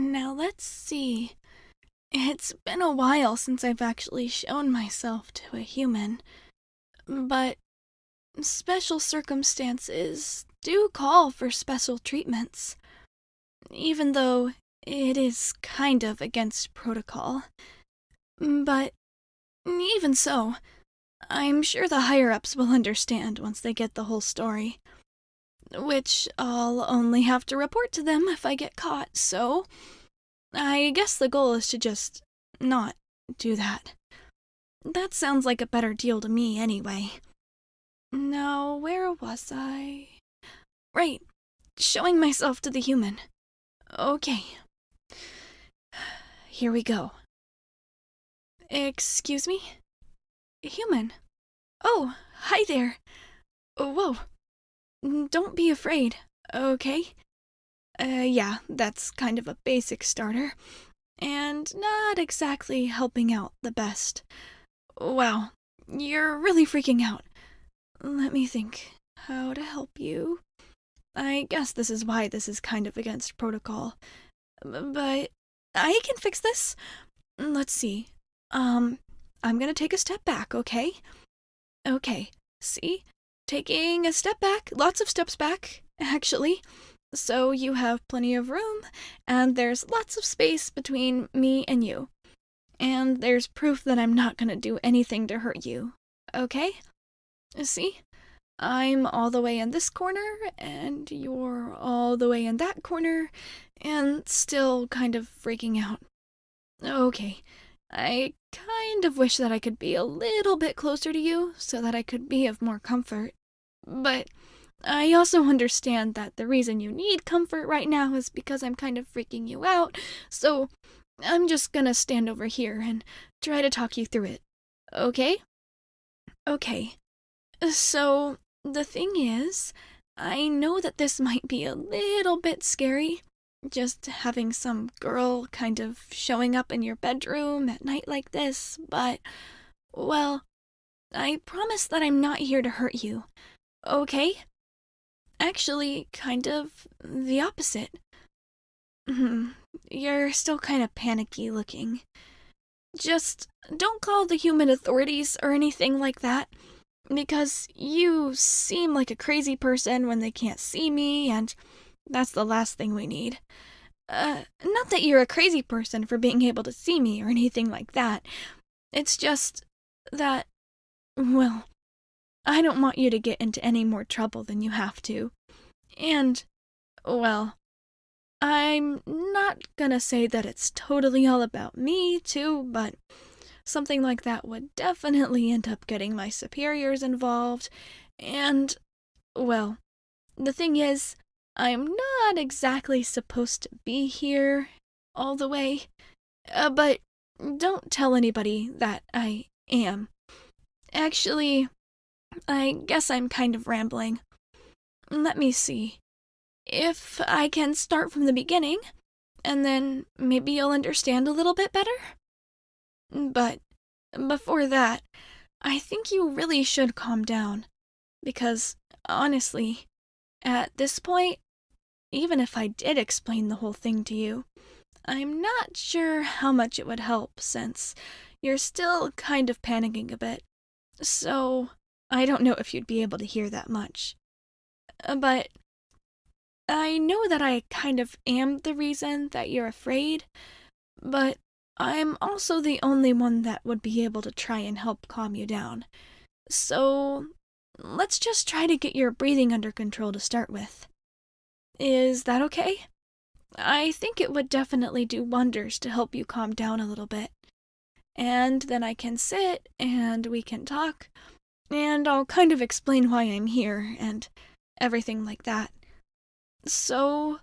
Now let's see. It's been a while since I've actually shown myself to a human, but special circumstances do call for special treatments, even though it is kind of against protocol. But even so, I'm sure the higher-ups will understand once they get the whole story. Which I'll only have to report to them if I get caught, so I guess the goal is to just not do that. That sounds like a better deal to me anyway. Now, where was I? Right, showing myself to the human. Okay. Here we go. Excuse me? Human. Oh, hi there. Whoa. Don't be afraid, okay? Yeah, that's kind of a basic starter. And not exactly helping out the best. Wow, you're really freaking out. Let me think how to help you. I guess this is why this is kind of against protocol. But I can fix this. Let's see. I'm gonna take a step back, okay? Okay, see? Taking a step back, lots of steps back, actually. So you have plenty of room, and there's lots of space between me and you. And there's proof that I'm not gonna do anything to hurt you, okay? See? I'm all the way in this corner, and you're all the way in that corner, and still kind of freaking out. Okay, I kind of wish that I could be a little bit closer to you so that I could be of more comfort. But I also understand that the reason you need comfort right now is because I'm kind of freaking you out, so I'm just gonna stand over here and try to talk you through it. Okay? Okay. So, the thing is, I know that this might be a little bit scary, just having some girl kind of showing up in your bedroom at night like this, but, well, I promise that I'm not here to hurt you. Okay? Actually, kind of the opposite. You're still kind of panicky looking. Just don't call the human authorities or anything like that, because you seem like a crazy person when they can't see me, and that's the last thing we need. Not that you're a crazy person for being able to see me or anything like that. It's just that, well, I don't want you to get into any more trouble than you have to. And, well, I'm not gonna say that it's totally all about me, too, but something like that would definitely end up getting my superiors involved. And, well, the thing is, I'm not exactly supposed to be here all the way. But don't tell anybody that I am. Actually, I guess I'm kind of rambling. Let me see. If I can start from the beginning, and then maybe you'll understand a little bit better? But before that, I think you really should calm down. Because, honestly, at this point, even if I did explain the whole thing to you, I'm not sure how much it would help since you're still kind of panicking a bit. So, I don't know if you'd be able to hear that much. But I know that I kind of am the reason that you're afraid, but I'm also the only one that would be able to try and help calm you down. So, let's just try to get your breathing under control to start with. Is that okay? I think it would definitely do wonders to help you calm down a little bit. And then I can sit and we can talk, and I'll kind of explain why I'm here and everything like that. So,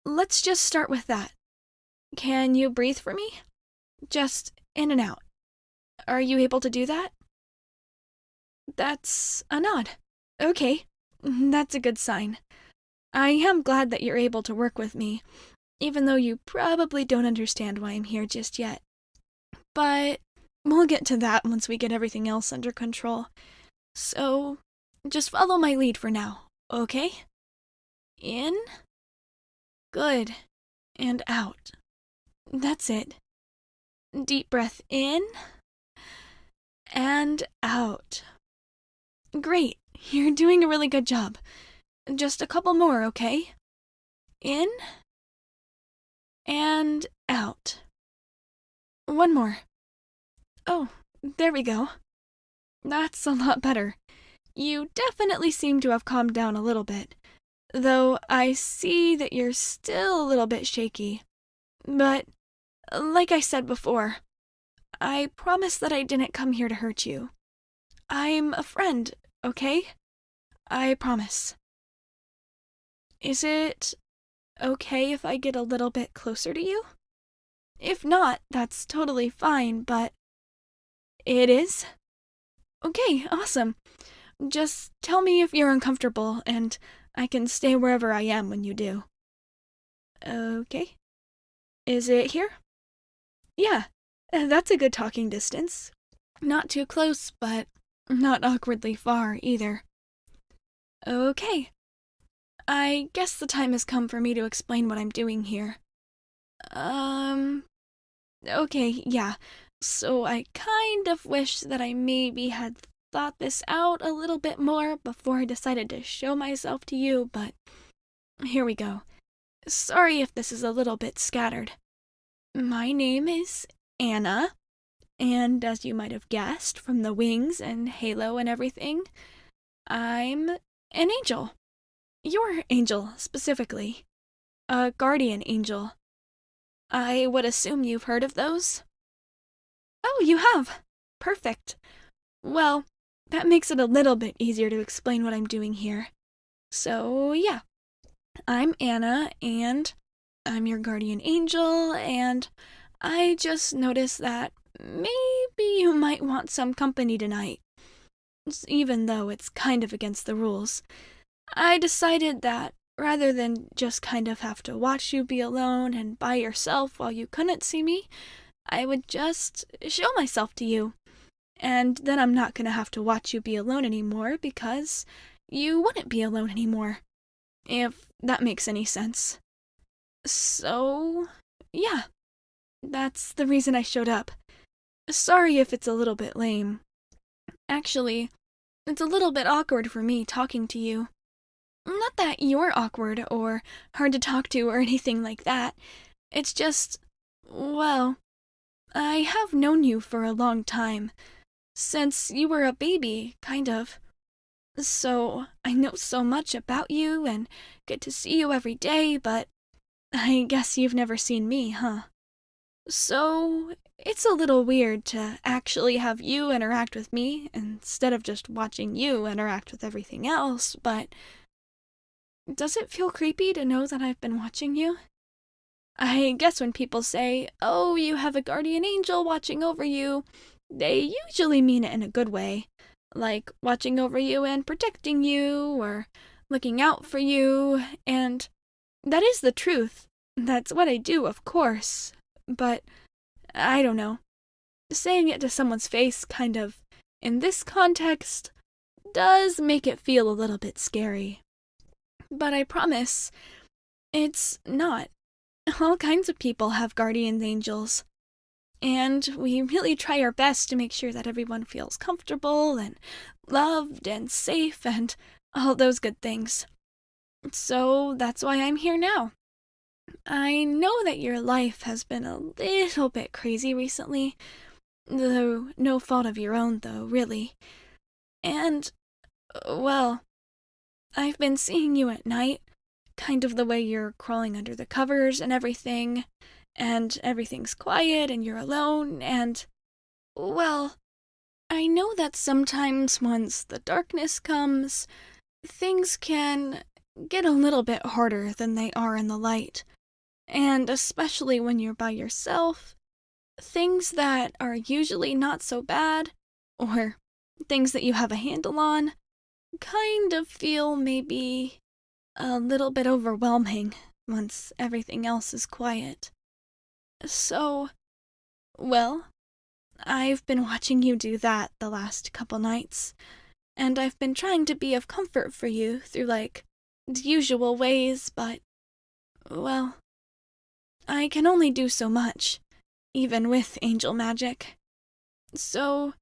let's just start with that. Can you breathe for me? Just in and out. Are you able to do that? That's a nod. Okay, that's a good sign. I am glad that you're able to work with me, even though you probably don't understand why I'm here just yet. But we'll get to that once we get everything else under control. So, just follow my lead for now, okay? In. Good. And out. That's it. Deep breath in and out. Great. You're doing a really good job. Just a couple more, okay? In and out. One more. Oh, there we go. That's a lot better. You definitely seem to have calmed down a little bit, though I see that you're still a little bit shaky. But, like I said before, I promise that I didn't come here to hurt you. I'm a friend, okay? I promise. Is it okay if I get a little bit closer to you? If not, that's totally fine, but it is? Okay, awesome. Just tell me if you're uncomfortable, and I can stay wherever I am when you do. Okay. Is it here? Yeah, that's a good talking distance. Not too close, but not awkwardly far either. Okay. I guess the time has come for me to explain what I'm doing here. Okay, yeah. So I kind of wish that I maybe had thought this out a little bit more before I decided to show myself to you, but here we go. Sorry if this is a little bit scattered. My name is Anna, and as you might have guessed from the wings and halo and everything, I'm an angel. Your angel, specifically. A guardian angel. I would assume you've heard of those? Oh, you have! Perfect. Well, that makes it a little bit easier to explain what I'm doing here. So, yeah. I'm Anna, and I'm your guardian angel, and I just noticed that maybe you might want some company tonight. Even though it's kind of against the rules. I decided that rather than just kind of have to watch you be alone and by yourself while you couldn't see me, I would just show myself to you. And then I'm not going to have to watch you be alone anymore because you wouldn't be alone anymore. If that makes any sense. So, yeah. That's the reason I showed up. Sorry if it's a little bit lame. Actually, it's a little bit awkward for me talking to you. Not that you're awkward or hard to talk to or anything like that. It's just, well, I have known you for a long time. Since you were a baby, kind of. So, I know so much about you and get to see you every day, but I guess you've never seen me, huh? So, it's a little weird to actually have you interact with me instead of just watching you interact with everything else, but does it feel creepy to know that I've been watching you? I guess when people say, oh, you have a guardian angel watching over you, they usually mean it in a good way, like watching over you and protecting you, or looking out for you, and that is the truth. That's what I do, of course, but I don't know. Saying it to someone's face, kind of, in this context, does make it feel a little bit scary. But I promise, it's not. All kinds of people have guardian angels. And we really try our best to make sure that everyone feels comfortable and loved and safe and all those good things. So that's why I'm here now. I know that your life has been a little bit crazy recently, though no fault of your own, though, really. And, well, I've been seeing you at night, kind of the way you're crawling under the covers and everything's quiet and you're alone, and, well, I know that sometimes once the darkness comes, things can get a little bit harder than they are in the light. And especially when you're by yourself, things that are usually not so bad, or things that you have a handle on, kind of feel maybe a little bit overwhelming once everything else is quiet. So, well, I've been watching you do that the last couple nights, and I've been trying to be of comfort for you through, the usual ways, but, well, I can only do so much, even with angel magic. So,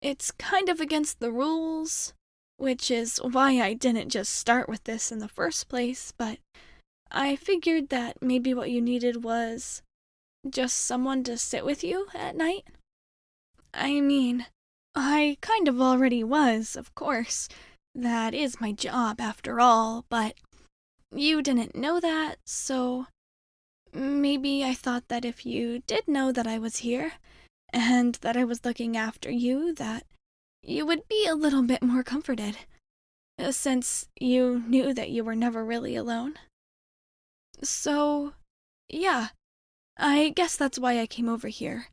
it's kind of against the rules, which is why I didn't just start with this in the first place, but I figured that maybe what you needed was just someone to sit with you at night. I mean, I kind of already was, of course. That is my job after all, but you didn't know that, so maybe I thought that if you did know that I was here and that I was looking after you, that you would be a little bit more comforted, since you knew that you were never really alone. So, yeah, I guess that's why I came over here.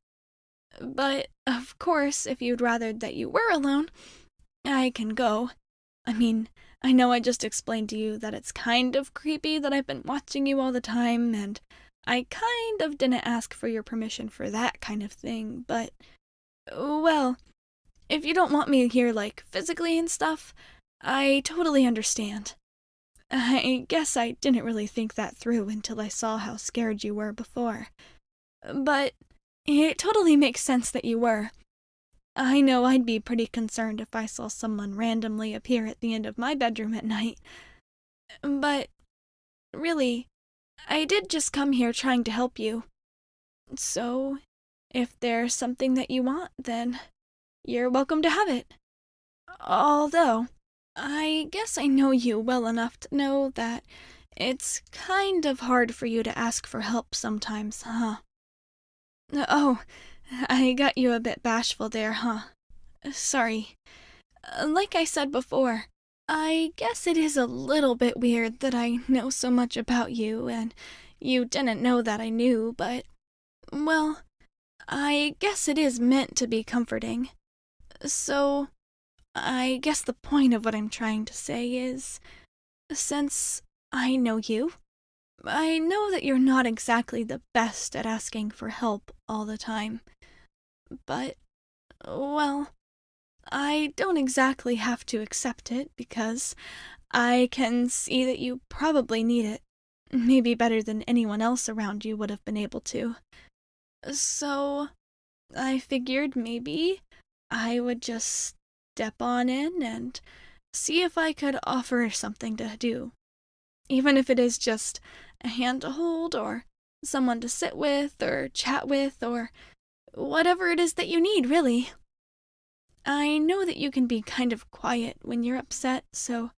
But, of course, if you'd rather that you were alone, I can go. I mean, I know I just explained to you that it's kind of creepy that I've been watching you all the time, and I kind of didn't ask for your permission for that kind of thing, but, well, if you don't want me here, like, physically and stuff, I totally understand. I guess I didn't really think that through until I saw how scared you were before. But it totally makes sense that you were. I know I'd be pretty concerned if I saw someone randomly appear at the end of my bedroom at night. But really, I did just come here trying to help you. So, if there's something that you want, then you're welcome to have it. Although, I guess I know you well enough to know that it's kind of hard for you to ask for help sometimes, huh? Oh, I got you a bit bashful there, huh? Sorry. Like I said before, I guess it is a little bit weird that I know so much about you and you didn't know that I knew, but, well, I guess it is meant to be comforting. So, I guess the point of what I'm trying to say is, since I know you, I know that you're not exactly the best at asking for help all the time. But, well, I don't exactly have to accept it because I can see that you probably need it. Maybe better than anyone else around you would have been able to. So, I figured maybe I would just step on in and see if I could offer something to do. Even if it is just a hand to hold, or someone to sit with, or chat with, or whatever it is that you need, really. I know that you can be kind of quiet when you're upset, so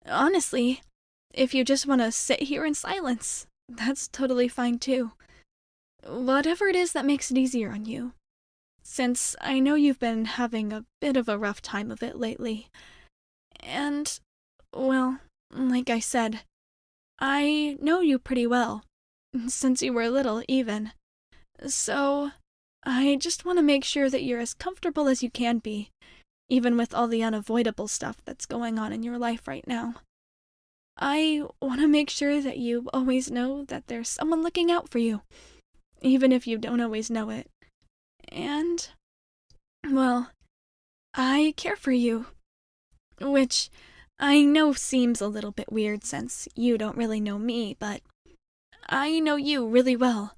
honestly, if you just want to sit here in silence, that's totally fine too. Whatever it is that makes it easier on you. Since I know you've been having a bit of a rough time of it lately. And, well, like I said, I know you pretty well, since you were little even. So, I just want to make sure that you're as comfortable as you can be, even with all the unavoidable stuff that's going on in your life right now. I want to make sure that you always know that there's someone looking out for you, even if you don't always know it. And, well, I care for you, which I know seems a little bit weird since you don't really know me, but I know you really well.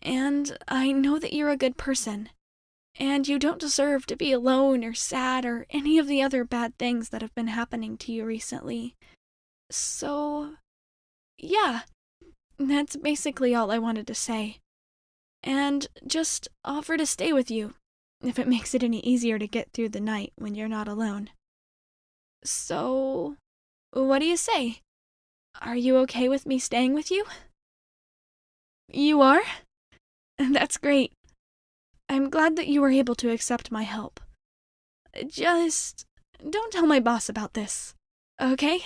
And I know that you're a good person. And you don't deserve to be alone or sad or any of the other bad things that have been happening to you recently. So, yeah, that's basically all I wanted to say. And just offer to stay with you, if it makes it any easier to get through the night when you're not alone. So, what do you say? Are you okay with me staying with you? You are? That's great. I'm glad that you were able to accept my help. Just don't tell my boss about this, okay?